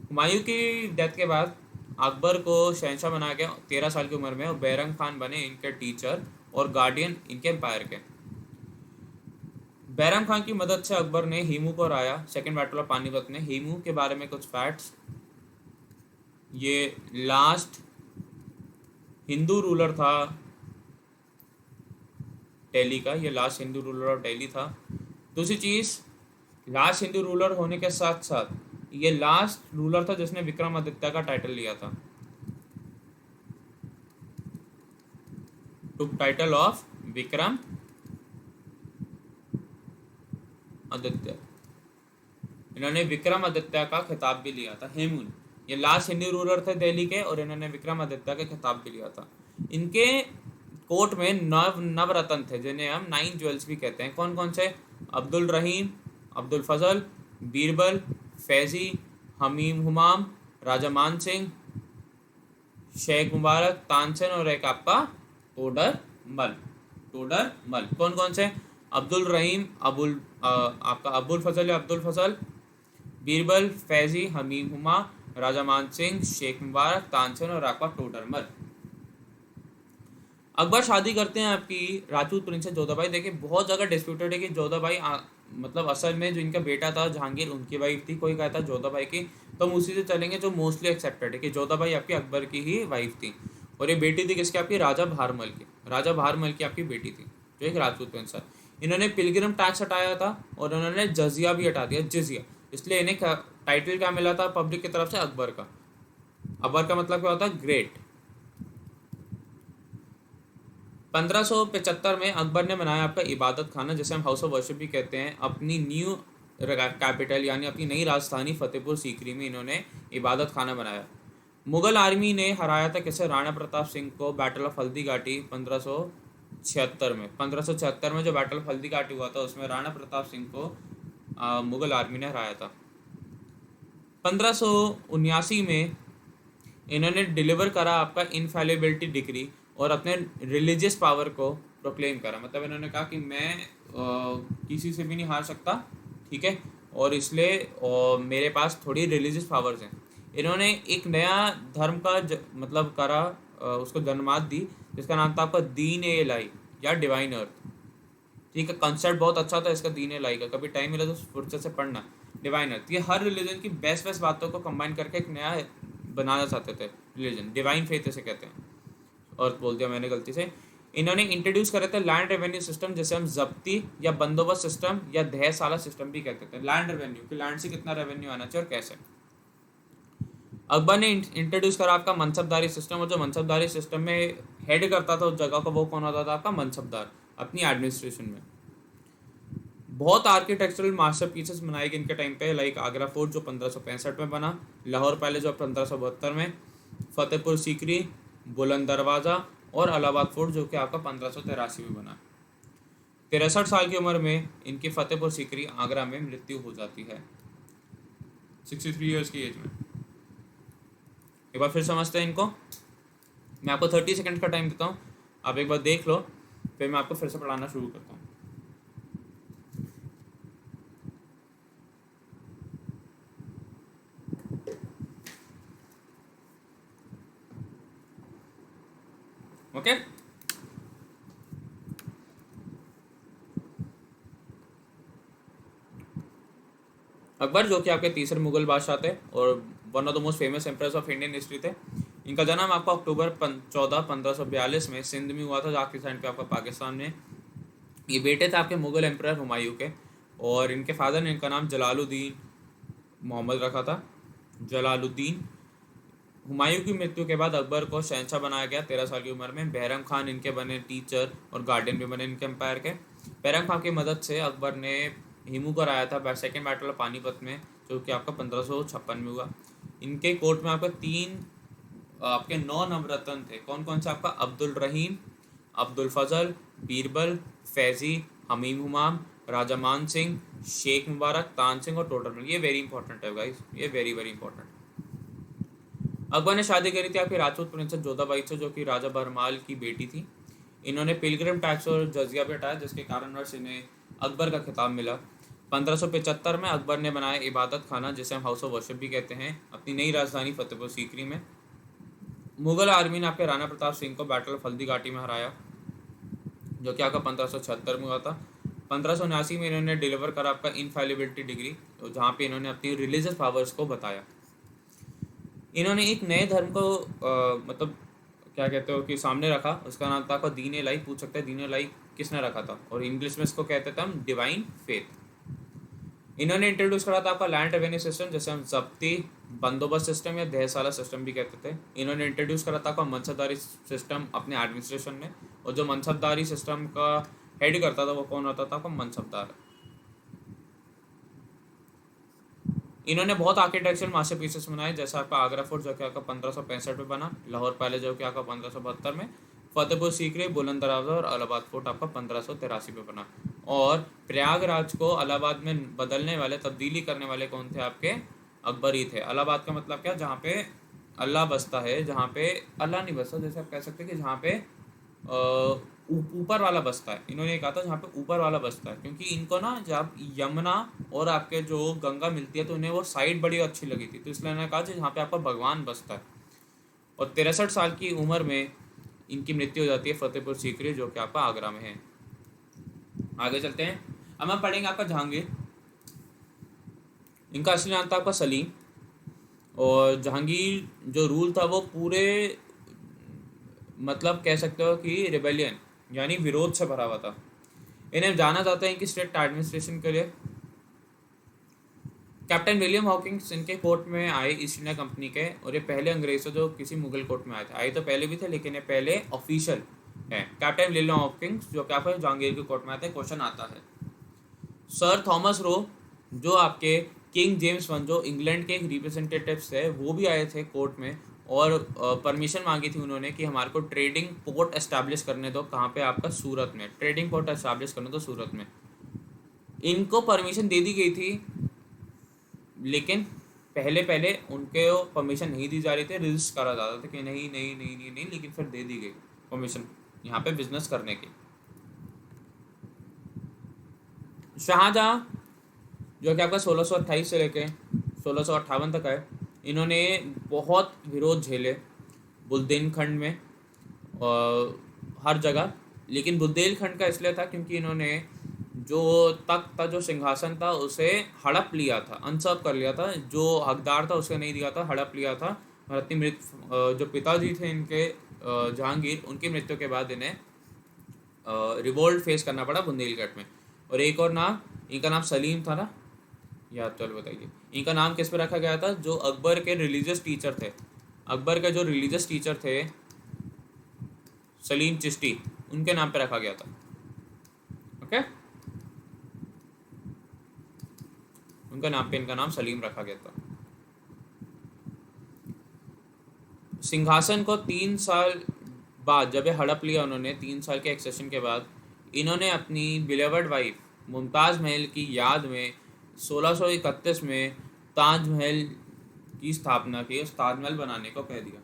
हुमायूं की डेथ के बाद अकबर को शहंशाह बनाया गया 13 साल की उम्र में, और बैरम खान बने इनके टीचर और गार्डियन इनके एम्पायर के। बैरम खान की मदद से अकबर ने हीमू को हराया सेकेंड बैटल ऑफ पानीपत में। हीमू के बारे में कुछ फैक्ट्स, ये लास्ट हिंदू रूलर था दिल्ली का, ये last Hindu ruler of Delhi था। दूसरी चीज़, लास्ट हिंदू रूलर होने के साथ साथ ये लास्ट रूलर था जिसने विक्रमादित्य का टाइटल लिया था, टुक टाइटल ऑफ विक्रम आदित्य। इन्होंने विक्रमादित्य का खिताब भी लिया था, हेमू ने। ये लास्ट हिंदू रूलर थे दिल्ली के, और इन्होंने विक्रमादित्य का खिताब भी लिया था। इनके कोर्ट में नवरत्न थे, जिन्हें हम 9 ज्वेल्स भी कहते हैं। कौन कौन से, अब्दुल रहीम, अब्दुल फजल, बीरबल, फैजी, हमीम हुमाम, राजा मान सिंह, शेख मुबारक, तानसेन, और एक आपका टोडर मल। टोडर मल कौन कौन से, अब्दुल रहीम, आपका अब्दुल फजल या अब्दुल फजल, बीरबल, फैजी, हमीम हुमा, राजा मान सिंह, शेख मुबारक, तानसेन और राका टोडरमल। अकबर शादी करते हैं आपकी राजपूत प्रिंसेस जोधाबाई। देखिए बहुत जगह डिस्प्यूटेड है कि जोधाबाई मतलब असल में जो इनका बेटा था जहांगीर उनकी वाइफ थी, कोई कहता जोधाबाई की। तो हम उसी से चलेंगे जो मोस्टली एक्सेप्टेड है कि जोधाबाई आपकी अकबर की ही वाइफ थी। और ये बेटी थी किसकी? आपकी राजा भारमल की। राजा भारमल की आपकी बेटी थी जो एक राजपूत प्रिंस है। इन्होंने पिलग्रिम टैक्स हटाया था और इन्होंने जजिया भी हटा दिया, जिजिया। इसलिए इन्हें टाइटल क्या मिला था पब्लिक की तरफ से? अकबर का। अकबर का मतलब क्या होता है? ग्रेट। 1575 में अकबर ने बनाया आपका इबादत खाना, जिसे हम हाउस ऑफ वर्शिप भी कहते हैं, अपनी न्यू कैपिटल यानी अपनी नई राजधानी फतेहपुर सीकरी में इन्होंने इबादत खाना बनाया। मुगल आर्मी ने हराया था किसे? राणा प्रताप सिंह को बैटल ऑफ हल्दी घाटी 1576 में। 1576 में जो बैटल ऑफ हल्दी घाटी हुआ था उसमें राणा प्रताप सिंह को मुगल आर्मी ने हराया था। 1579 में इन्होंने डिलीवर करा आपका इनफैलिबिलिटी डिग्री और अपने रिलीजियस पावर को प्रोक्लेम करा। मतलब इन्होंने कहा कि मैं किसी से भी नहीं हार सकता, ठीक है, और इसलिए मेरे पास थोड़ी रिलीजियस पावर्स हैं। इन्होंने एक नया धर्म का मतलब करा, उसको जन्मात दी, जिसका नाम था आपका दीन ए इलाही या डिवाइन अर्थ। ठीक है, कंसेप्ट बहुत अच्छा था इसका, दीन इलाही का। कभी टाइम मिला तो फुर्सत से पढ़ना। डिवाइन अर्थ, ये हर रिलीजन की बेस्ट बेस्ट बातों को कंबाइन करके एक नया बनाना चाहते थे रिलीजन। डिवाइन फेथ इसे कहते हैं। अर्थ बोल दिया मैंने गलती से। इन्होंने इंट्रोड्यूस करे थे लैंड रेवेन्यू सिस्टम, जिसे हम जब्ती या बंदोबस्त सिस्टम या दहसाला सिस्टम भी कहते थे। लैंड रेवेन्यू कि लैंड से कितना रेवेन्यू आना चाहिए और कैसे। अकबर ने इंट्रोड्यूस करा आपका मनसबदारी सिस्टम, और जो मनसबदारी सिस्टम में हेड करता था उस जगह का, वो कौन होता था? आपका मनसबदार, अपनी एडमिनिस्ट्रेशन में। बहुत आर्किटेक्चरल मास्टर पीसेस बनाए गए इनके टाइम पे, लाइक आगरा फोर्ट जो 1565 में बना, लाहौर पैलेस जो 1572 में, फतेहपुर सीकरी, बुलंद दरवाज़ा और इलाहाबाद फोर्ट जो कि आपका 1583 में बना। 63 साल की उम्र में इनकी फतेहपुर सीकरी आगरा में मृत्यु हो जाती है, 63 ईयर्स की एज में। एक बार फिर समझते हैं इनको। मैं आपको 30 सेकंड का टाइम देता हूँ, आप एक बार देख लो, फिर मैं आपको फिर से पढ़ाना शुरू करता हूँ। ओके, अकबर जो कि आपके तीसरे मुगल बादशाह थे और one of the most famous empress of Indian history थे। इनका जन्म आपका अक्टूबर 14 1542 में सिंध में हुआ था, जो आखिरी टाइम पे आपका पाकिस्तान में। ये बेटे थे आपके मुगल एम्प्रायर हुमायूं के, और इनके फादर ने इनका नाम जलालुद्दीन मोहम्मद रखा था, जलालुद्दीन। हुमायूं की मृत्यु के बाद अकबर को शहंशाह बनाया गया 13 साल की उम्र में। बहरम खान इनके बने टीचर और गार्डियन भी बने इनके एम्पायर के। बहरम खान की मदद से अकबर ने हिमू को हराया था सेकेंड बैटल ऑफ पानीपत में, जो कि आपका 1556 में हुआ। इनके कोर्ट में आपके 9 नवरत्न थे। कौन कौन से? आपका अब्दुल रहीम, अब्दुल फजल, बीरबल, फैजी, हमीम हुमाम, राजा मान सिंह, शेख मुबारक, तानसेन और टोडरमल। ये वेरी इंपॉर्टेंट है गाइस, ये वेरी वेरी इंपॉर्टेंट। अकबर ने शादी करी थी आपकी राजपूत प्रिंसेस जोधाबाई से, जो कि राजा भरमाल की बेटी थी। इन्होंने पिलग्रिम टैक्स और जजिया भी हटाया, जिसके कारणवश इन्हें अकबर का खिताब मिला। 1575 में अकबर ने बनाया इबादत खाना, जिसे हम हाउस ऑफ वर्शिप भी कहते हैं, अपनी नई राजधानी फतेहपुर सीकरी में। मुगल आर्मी ने आपके राणा प्रताप सिंह को बैटल ऑफ हल्दी घाटी में हराया, जो कि आपका 1576 में हुआ था। 1579 में इन्होंने डिलीवर करा आपका इनफैलिबिलिटी डिग्री, तो जहाँ पे इन्होंने अपनी रिलीजियस पावर्स को बताया। इन्होंने एक नए धर्म को मतलब क्या कहते हो कि सामने रखा, उसका नाम था आपका दीन इलाही। पूछ सकते हैं दीन इलाही किसने रखा था, और इंग्लिश में इसको कहते थे हम डिवाइन फेथ। इन्होंने इंट्रोड्यूस करा था आपका लैंड रेवेन्यू सिस्टम, जैसे हम जब्ती बंदोबस्त सिस्टम या दहसाला सिस्टम भी कहते थे। इन्होंने इंट्रोड्यूस करा था आपका मनसबदारी सिस्टम अपने एडमिनिस्ट्रेशन में, और जो मनसबदारी सिस्टम का हेड करता था वो कौन होता था? आपका मनसबदार। इन्होंने बहुत आर्किटेक्चरल मास्टर पीसेस बनाए, जैसे आपका आगरा फोर्ट जो कि आपका 1565 में बना, लाहौर पैलेस जो कि आपका 1572 में, फतेहपुर सीकरी, बुलंद दरवाज़ा और इलाहाबाद फोर्ट आपका 1583 में बना। और प्रयागराज को इलाहाबाद में बदलने वाले, तब्दीली करने वाले कौन थे? आपके अकबर ही थे। इलाहाबाद का मतलब क्या? जहाँ पे अल्लाह बसता है, जहाँ पे अल्लाह नहीं बसता, जैसे आप कह सकते हैं कि जहाँ पे ऊपर वाला बसता है, इन्होंने कहा था जहाँ पे ऊपर वाला बसता है, क्योंकि इनको ना जब यमुना और आपके जो गंगा मिलती है तो उन्हें वो साइड बड़ी अच्छी लगी थी, तो इसलिए उन्होंने कहा जहाँ पे आपका भगवान बसता है। और 63 साल की उम्र में इनकी मृत्यु हो जाती है फतेहपुर सीकरी, जो कि आपका आगरा में है। आगे चलते हैं, अब हम पढ़ेंगे आपका जहांगीर। इनका असली नाम था आपका सलीम, और जहांगीर जो रूल था वो पूरे मतलब कह सकते हो कि रिबेलियन यानी विरोध से भरा हुआ था। इन्हें जाना जाता है इनकी स्टेट एडमिनिस्ट्रेशन के लिए। कैप्टन विलियम हॉकिंग्स इनके कोर्ट में आए ईस्ट इंडिया कंपनी के, और ये पहले अंग्रेज थे जो किसी मुगल कोर्ट में आए थे। आए तो पहले भी थे लेकिन ये पहले ऑफिशियल है। कैप्टन विलियम हॉकिंग्स जो कि आपका जहांगीर के कोर्ट में आते हैं। क्वेश्चन आता है, सर थॉमस रो जो आपके किंग जेम्स वन जो इंग्लैंड के एक रिप्रेजेंटेटिव्स थे वो भी आए थे कोर्ट में, और परमिशन मांगी थी उन्होंने कि हमारे को ट्रेडिंग पोर्ट एस्टैब्लिश करने दो। कहाँ पे? आपका सूरत में। ट्रेडिंग पोर्ट एस्टैब्लिश करने दो सूरत में। इनको परमिशन दे दी गई थी, लेकिन पहले पहले उनके परमिशन नहीं दी जा रही थी, रजिस्ट करा जा रहा था कि नहीं नहीं नहीं नहीं नहीं, लेकिन फिर दे दी गई परमिशन यहाँ पे बिजनेस करने की। शाहजहाँ जो कि आपका 1628 से लेके 1658 तक है, इन्होंने बहुत विरोध झेले बुंदेलखंड में और हर जगह। लेकिन बुंदेलखंड का इसलिए था क्योंकि इन्होंने जो तख्त था, जो सिंहासन था, उसे हड़प लिया था, अनसर्व कर लिया था। जो हकदार था उसे नहीं दिया था, हड़प लिया था। और अपनी जो पिताजी थे इनके जहांगीर, उनकी मृत्यु के बाद इन्हें रिवोल्ट फेस करना पड़ा बुंदेलखंड में। और एक और नाम, इनका नाम सलीम था ना, याद? चलो बताइए, इनका नाम किस पे रखा गया था? जो अकबर के रिलीजियस टीचर थे, अकबर के जो रिलीजियस टीचर थे सलीम चिश्ती, उनके नाम पे रखा गया था। ओके, उनका नाम पे इनका नाम सलीम रखा गया था। सिंहासन को 3 साल बाद जब ये हड़प लिया उन्होंने, 3 साल के एक्सेशन के बाद, इन्होंने अपनी बिलेवर्ड वाइफ मुमताज़ महल की याद में 1631 में ताजमहल की स्थापना की, उस ताजमहल बनाने को कह दिया।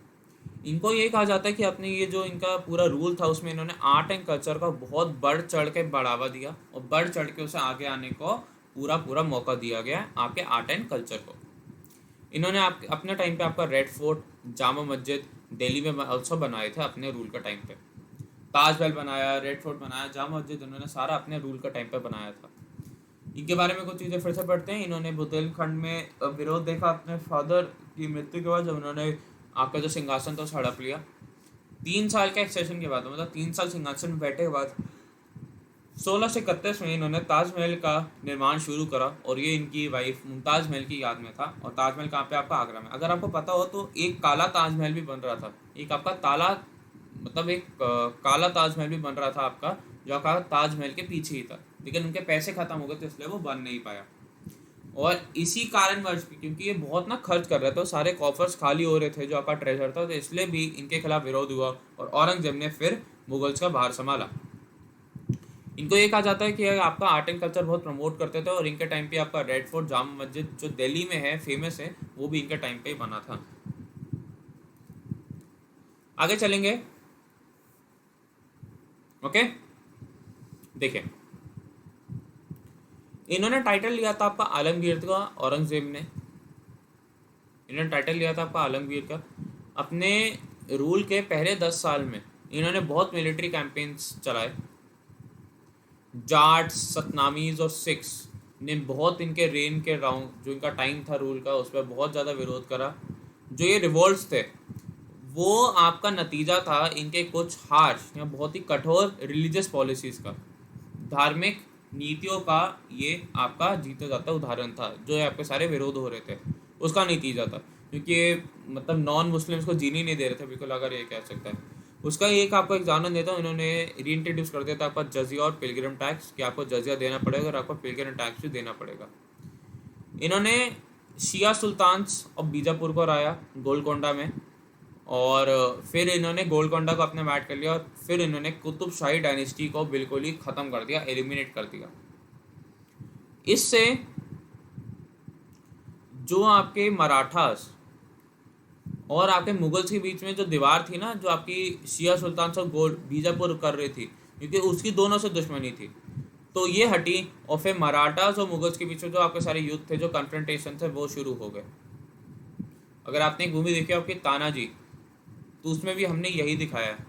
इनको ये कहा जाता है कि अपने ये जो इनका पूरा रूल था उसमें इन्होंने आर्ट एंड कल्चर का बहुत बढ़ चढ़ के बढ़ावा दिया, और बढ़ चढ़ के उसे आगे आने को पूरा पूरा मौका दिया गया आपके आर्ट एंड कल्चर को। इन्होंने अपने टाइम पे आपका रेड फोर्ट, जामा मस्जिद दिल्ली में ऑल्सो बनाए थे अपने रूल का टाइम पे। ताजमहल बनाया, रेड फोर्ट बनाया, जामा मस्जिद, उन्होंने सारा अपने रूल का टाइम पे बनाया था। इनके बारे में कुछ चीज़ें फिर से पढ़ते हैं। इन्होंने बुंदेलखंड में विरोध देखा अपने फादर की मृत्यु के बाद, जब उन्होंने आपका जो सिंहासन था उसे हड़प लिया। 3 साल के एक्सेशन के बाद, मतलब 3 साल सिंहासन में बैठे के बाद 1631 में इन्होंने ताजमहल का निर्माण शुरू करा, और ये इनकी वाइफ मुमताज़ महल की याद में था। और ताजमहल कहाँ पे? आपका आगरा में। अगर आपको पता हो तो एक काला ताजमहल भी बन रहा था, एक आपका ताला मतलब एक काला ताजमहल भी बन रहा था आपका, जो आपका ताजमहल के पीछे ही था, लेकिन उनके पैसे खत्म हो गए थे इसलिए वो बन नहीं पाया। और इसी कारणवश भी, क्योंकि ये बहुत ना खर्च कर रहे थे, सारे कॉफर्स खाली हो रहे थे जो आपका ट्रेजर था, तो इसलिए भी इनके खिलाफ विरोध हुआ, और औरंगजेब ने फिर मुगल्स का भार संभाला। इनको ये कहा जाता है कि आपका आर्ट एंड कल्चर बहुत प्रमोट करते थे, और इनके टाइम पे आपका रेड फोर्ट, जामा मस्जिद जो दिल्ली में है फेमस है, वो भी इनके टाइम पे ही बना था। आगे चलेंगे। ओके, देखिए, इन्होंने टाइटल लिया था आपका आलमगीर का, औरंगजेब ने इन्होंने टाइटल लिया था आपका आलमगीर का। अपने रूल के पहले 10 साल में इन्होंने बहुत मिलिट्री कैंपेन्स चलाए। जाट्स, सतनामीज और सिख्स ने बहुत इनके रेन के राउंड, जो इनका टाइम था रूल का, उस पर बहुत ज़्यादा विरोध करा। जो ये रिवोल्ट्स थे वो आपका नतीजा था इनके कुछ हार्श या बहुत ही कठोर रिलीजियस पॉलिसीज़ का, धार्मिक नीतियों का। ये आपका जीता जाता उदाहरण था, जो ये आपके सारे विरोध हो रहे थे उसका नतीजा था, क्योंकि ये मतलब नॉन मुस्लिम्स को जीने नहीं दे रहे थे बिल्कुल, अगर ये कह सकता है। उसका एक आपको एग्जाम्पल देता हूँ। इन्होंने रीइंट्रोड्यूस कर दिया था आपका जजिया और पिलग्रिम टैक्स, कि आपको जजिया देना पड़ेगा और आपको पिलग्रिम टैक्स भी देना पड़ेगा। इन्होंने शिया सुल्तान्स और बीजापुर को हराया गोलकोंडा में, और फिर इन्होंने गोलकोंडा को अपने मैट कर लिया, और फिर इन्होंने कुतुब शाही डायनेस्टी को बिल्कुल ही ख़त्म कर दिया, एलिमिनेट कर दिया। इससे जो आपके मराठास और आपके मुगल्स के बीच में जो दीवार थी ना, जो आपकी शिया सुल्तान से बीजापुर कर रही थी, क्योंकि उसकी दोनों से दुश्मनी थी, तो ये हटी। और फिर मराठास और मुगल्स के पीछे जो आपके सारे युद्ध थे, जो कन्फ्रंटेशन थे, वो शुरू हो गए। अगर आपने एक मूवी देखी आपकी तानाजी, तो उसमें भी हमने यही दिखाया है,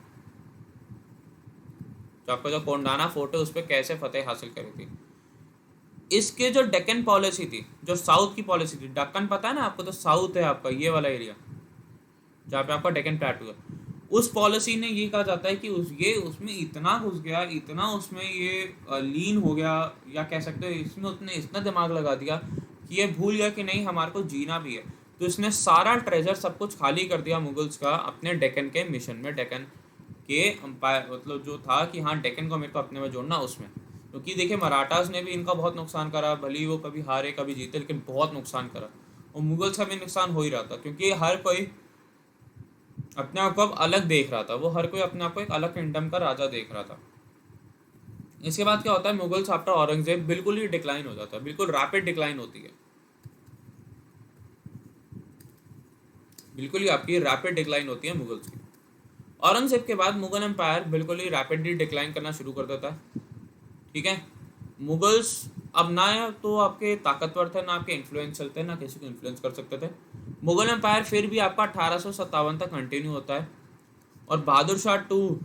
जो आपका जो कोंडाना फोर्ट है उस पर कैसे फतेह हासिल करी थी। इसके जो डेक्कन पॉलिसी थी, जो साउथ की पॉलिसी थी, दक्कन पता है ना आपको, तो साउथ है आपका ये वाला एरिया जहाँ पे आपका डेक्कन प्लेटू है। उस पॉलिसी ने ये कहा जाता है कि ये उसमें इतना घुस गया, इतना उसमें ये लीन हो गया, या कह सकते हो इसमें उसने इतना दिमाग लगा दिया कि ये भूल गया कि नहीं हमारे को जीना भी है। तो इसने सारा ट्रेजर सब कुछ खाली कर दिया मुगल्स का अपने डेक्कन के मिशन में, डेक्कन के एम्पायर मतलब जो था कि हाँ डेक्कन को मेरे को अपने में जोड़ना उसमें। क्योंकि देखिए मराठास ने भी इनका बहुत नुकसान करा, भले ही वो कभी हारे कभी जीते, लेकिन बहुत नुकसान करा। और मुगल्स का भी नुकसान हो ही रहा था, क्योंकि हर कोई अपने आप को अब अलग देख रहा था, वो हर कोई अपने आप को एक अलग किंगडम का राजा देख रहा था। इसके बाद क्या होता है, मुगल्स आफ्टर औरंगजेब बिल्कुल ही डिक्लाइन हो जाता है, बिल्कुल रैपिड डिक्लाइन होती है, बिल्कुल ही आपकी रैपिड डिक्लाइन होती है मुगल्स की। औरंगजेब के बाद मुगल एम्पायर बिल्कुल ही रैपिडली डिक्लाइन करना शुरू कर देता है। ठीक है, मुगल्स अब ना तो आपके ताकतवर थे, ना आपके इन्फ्लुएंशियल थे, ना किसी को इन्फ्लुएंस कर सकते थे। मुगल एम्पायर फिर भी आपका 1857 तक कंटिन्यू होता है, और बहादुर शाह टू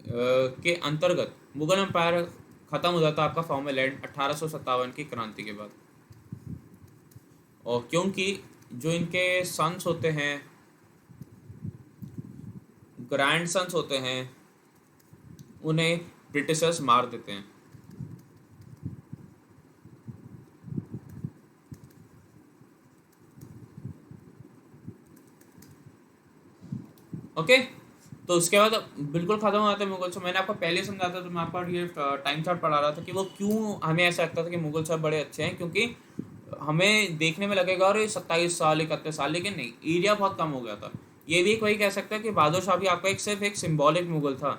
के अंतर्गत मुगल एम्पायर ख़त्म हो जाता है आपका फॉर्मल लैंड 1857 की क्रांति के बाद। और क्योंकि जो इनके सन्स होते हैं, ग्रैंड सन्स होते हैं, उन्हें ब्रिटिशर्स मार देते हैं। ओके, तो उसके बाद बिल्कुल खत्म हो जाते हैं मुगल। से मैंने आपको पहले समझा था, तो मैं आपको ये टाइम चार्ट पढ़ा रहा था कि वो क्यों हमें ऐसा लगता था कि मुगल साहब बड़े अच्छे हैं, क्योंकि हमें देखने में लगेगा और ये 27 साल 31 साल, लेकिन नहीं, एरिया बहुत कम हो गया था। ये भी कोई कह सकता है कि बहादुर शाह भी आपका एक सिर्फ एक सिम्बॉलिक मुगल था,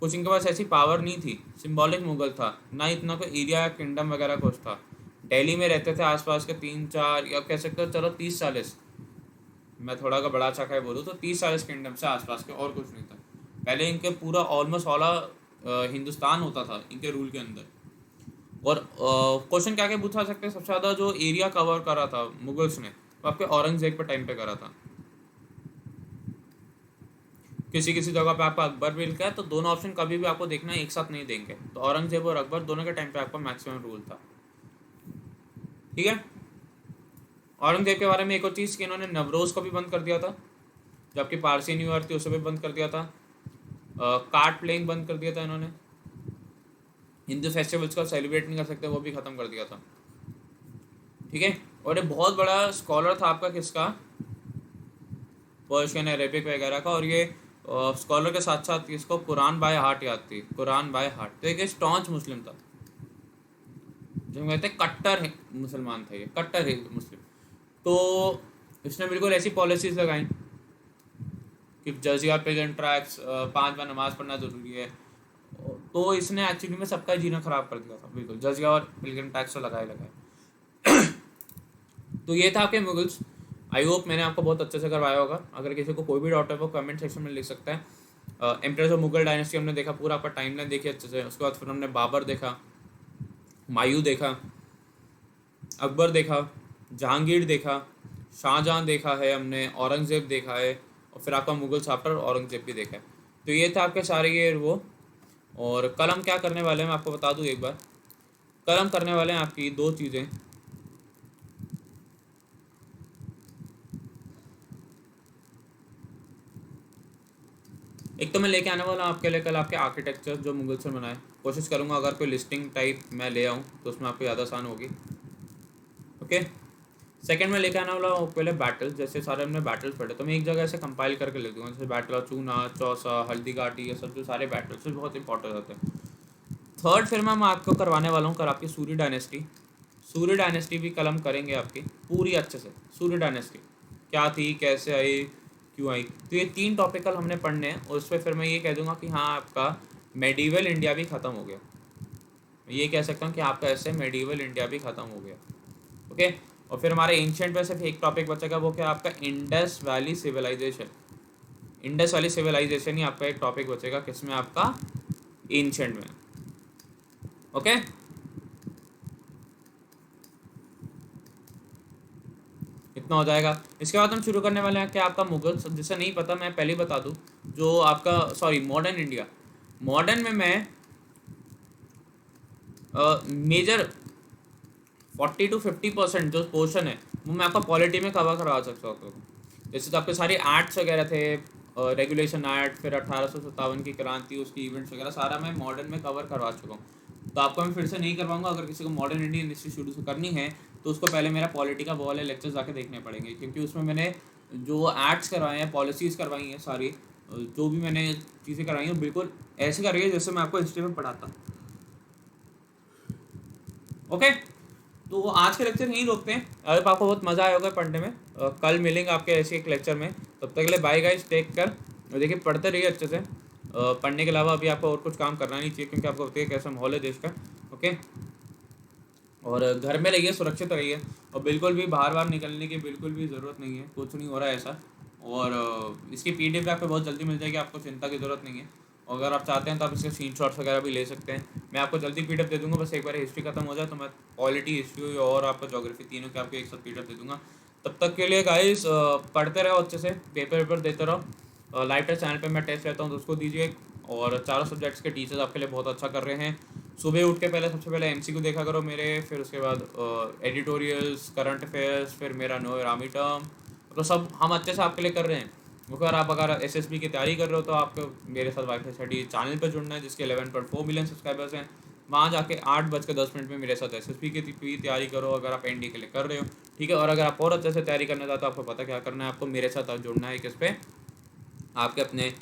कुछ इनके पास ऐसी पावर नहीं थी, सिम्बॉलिक मुगल था, ना इतना कोई एरिया या किंगडम वगैरह कुछ था। दिल्ली में रहते थे आसपास के 3 4 या कह सकते हो चलो 30 40, मैं थोड़ा का बड़ा चाका बोलूँ तो 30 40 किंगडम से आसपास के, और कुछ नहीं था। पहले इनके पूरा ऑलमोस्ट ऑल हिंदुस्तान होता था इनके रूल के अंदर। और क्वेश्चन क्या क्या पूछा सकते हैं, सबसे ज़्यादा जो एरिया कवर करा था मुगल्स ने, वो आपके औरंगजेब के टाइम पे करा था। किसी किसी जगह पे आपको अकबर भी लिखा है, तो दोनों ऑप्शन कभी भी आपको देखना है एक साथ नहीं देंगे, तो औरंगजेब और अकबर दोनों के टाइम पे आपका मैक्सिमम रूल था। ठीक है, औरंगजेब के बारे में एक और चीज़ कि इन्होंने नवरोज़ को भी बंद कर दिया था, जो आपकी पारसी न्यू ईयर थी उसे भी बंद कर दिया था। कार्ड प्लेइंग बंद कर दिया था इन्होंने, हिंदू फेस्टिवल्स का सेलिब्रेट नहीं कर सकते वो भी ख़त्म कर दिया था। ठीक है, और ये बहुत बड़ा स्कॉलर था आपका किसका, पर्शियन अरेबिक वगैरह का, और ये स्कॉलर के साथ साथ इसको कुरान बाय हार्ट याद थी, कुरान बाय हार्ट। तो एक स्टॉन्च मुस्लिम था, जो हम कहते हैं कट्टर है मुसलमान थे, ये कट्टर है मुस्लिम। तो इसने बिल्कुल ऐसी पॉलिसीज़ लगाई कि जजिया पिलग्रिम टैक्स, 5 बार नमाज पढ़ना ज़रूरी है। तो इसने एक्चुअली में सबका जीना ख़राब कर दिया था, बिल्कुल जजिया और पिलग्रिम टैक्स तो लगाए। तो ये था आपके मुगल्स। आई होप मैंने आपको बहुत अच्छे से करवाया होगा। अगर किसी को कोई भी डाउट है वो कमेंट सेक्शन में लिख सकता है। एम्प्रेस ऑफ मुगल डायनेस्टी हमने देखा, पूरा आपका टाइमलाइन देखी अच्छे से। उसके बाद फिर हमने बाबर देखा, मायू देखा, अकबर देखा, जहांगीर देखा, शाहजहाँ देखा है हमने, औरंगज़ेब देखा है, और फिर आपका मुगल आफ्टर औरंगज़ेब भी देखा है। तो ये था आपके सारे ये वो। और कल हम क्या करने वाले हैं मैं आपको बता दूँ एक बार। कल हम करने वाले हैं आपकी 2 चीज़ें। एक तो मैं लेके आने वाला हूँ आपके लिए कल आपके आर्किटेक्चर जो मुगल से बनाए। कोशिश करूँगा अगर कोई लिस्टिंग टाइप मैं ले आऊँ तो उसमें आपको ज़्यादा आसान होगी। ओके, सेकंड में लेके आने वाला हूँ पहले बैटल। जैसे सारे हमने बैटल्स पढ़े, तो मैं एक जगह से कंपाइल करके लिख दूँगा, जैसे बैटल ऑफ चूना, चौसा, हल्दी घाटी, ये सब जो सारे बैटल्स बहुत इंपॉर्टेंट होते हैं। थर्ड फिर मैं आपको करवाने वाला हूँ कल आपकी सूर्य डायनेस्टी। सूर्य डायनेस्टी भी कल हम करेंगे आपकी पूरी अच्छे से। सूर्य डायनेस्टी क्या थी, कैसे आई, क्यों आई, तो ये 3 टॉपिक कल हमने पढ़ने हैं। और उस पर फिर मैं ये कह दूंगा कि हाँ आपका मेडिवल इंडिया भी ख़त्म हो गया। मैं ये कह सकता हूँ कि आपका ऐसे मेडिवल इंडिया भी ख़त्म हो गया। ओके, और फिर हमारे एंशिएंट में सिर्फ एक टॉपिक बचेगा, वो क्या आपका इंडस वैली सिविलाइजेशन। इंडस वाली सिविलाइजेशन ही आपका एक टॉपिक बचेगा, किसमें आपका एंशिएंट में। ओके, इतना हो जाएगा। इसके बाद हम शुरू करने वाले हैं क्या आपका मुगल्स, जिसे नहीं पता मैं पहले ही बता दूं, जो आपका सॉरी मॉडर्न इंडिया। मॉडर्न में मैं मेजर 40 to 50% जो पोर्शन है वो मैं आपका पॉलिटी में कवर करवा सकता हूँ। जैसे तो आपके सारे आर्ट्स वगैरह थे, रेगुलेशन एक्ट, फिर 1857 की क्रांति, उसकी इवेंट्स वगैरह सारा मैं मॉडर्न में कवर करवा चुका हूँ। तो आपको मैं फिर से नहीं करवाऊंगा। अगर किसी को मॉडर्न इंडियन हिस्ट्री शुरू से करनी है तो उसको पहले मेरा पॉलिटी का वो वाले लेक्चर्स जाके देखने पड़ेंगे, क्योंकि उसमें मैंने जो एक्ट्स करवाए हैं, पॉलिसीज़ करवाई हैं सारी, जो भी मैंने चीज़ें कराई हैं बिल्कुल ऐसे करवाई है जैसे मैं आपको हिस्ट्री में पढ़ाता। ओके, तो आज के लेक्चर यहीं रोकते हैं। अगर आपको बहुत मज़ा आया होगा पढ़ने में, कल मिलेंगे आपके ऐसे एक लेक्चर में। तब तक के लिए बाय गाइस, टेक कर। और देखिए पढ़ते रहिए अच्छे से। पढ़ने के अलावा अभी आपको और कुछ काम करना नहीं चाहिए, क्योंकि आपको बताइए कैसा माहौल है देश का। ओके, और घर में रहिए, सुरक्षित रहिए, और बिल्कुल भी बाहर निकलने की बिल्कुल भी ज़रूरत नहीं है, कुछ नहीं हो रहा है ऐसा। और इसकी PDF भी आपको बहुत जल्दी मिल जाएगी, आपको चिंता की ज़रूरत नहीं है। और अगर आप चाहते हैं तो आप इसके स्क्रीनशॉट्स वगैरह भी ले सकते हैं। मैं आपको जल्दी PDF दे दूंगा, बस एक बार हिस्ट्री खत्म हो जाए तो मैं पॉलिटी, हिस्ट्री और आपका ज्योग्राफी तीनों के आपको एक साथ PDF दे दूंगा। तब तक के लिए गाइस पढ़ते रहो अच्छे से, पेपर देते रहो। लाइव टेस्ट चैनल पे मैं टेस्ट लेता हूँ तो उसको दीजिए। और चारों सब्जेक्ट्स के टीचर्स आपके लिए बहुत अच्छा कर रहे हैं। सुबह उठ के पहले सबसे पहले MCQ देखा करो मेरे, फिर उसके बाद एडिटोरियल्स, करंट अफेयर्स, फिर मेरा नो आर्मी टर्म, तो सब हम अच्छे से आपके लिए कर रहे हैं। अगर SSB की तैयारी कर रहे हो तो आपको मेरे साथ वाईफाई स्टडी चैनल पर जुड़ना है, जिसके 11.4 मिलियन सब्सक्राइबर्स हैं। वहाँ जाके 8:10 में मेरे साथ SSB की तैयारी करो, अगर आप ND के लिए कर रहे हो, ठीक है। और अगर आप और अच्छे से तैयारी करना चाहते हो, आपको पता क्या करना है, आपको मेरे साथ जुड़ना है किस पे, आपके अपने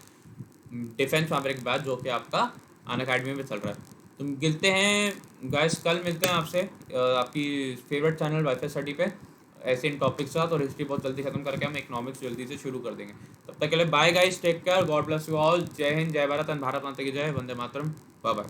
डिफेंस फैब्रिक बैच, जो कि आपका अनअकैडमी में चल रहा है। तो मिलते हैं गाइस, कल मिलते हैं आपसे आपकी फेवरेट चैनल वाईफाई स्टडी पे, ऐसे इन टॉपिक्स के साथ। और हिस्ट्री बहुत जल्दी खत्म करके हम इकोनॉमिक्स जल्दी से शुरू कर देंगे। तब तक के लिए bye guys, take care, God bless you all. जय हिंद, जय भारत, एंड भारत माता की जय, वंदे मातरम, बाय बाय।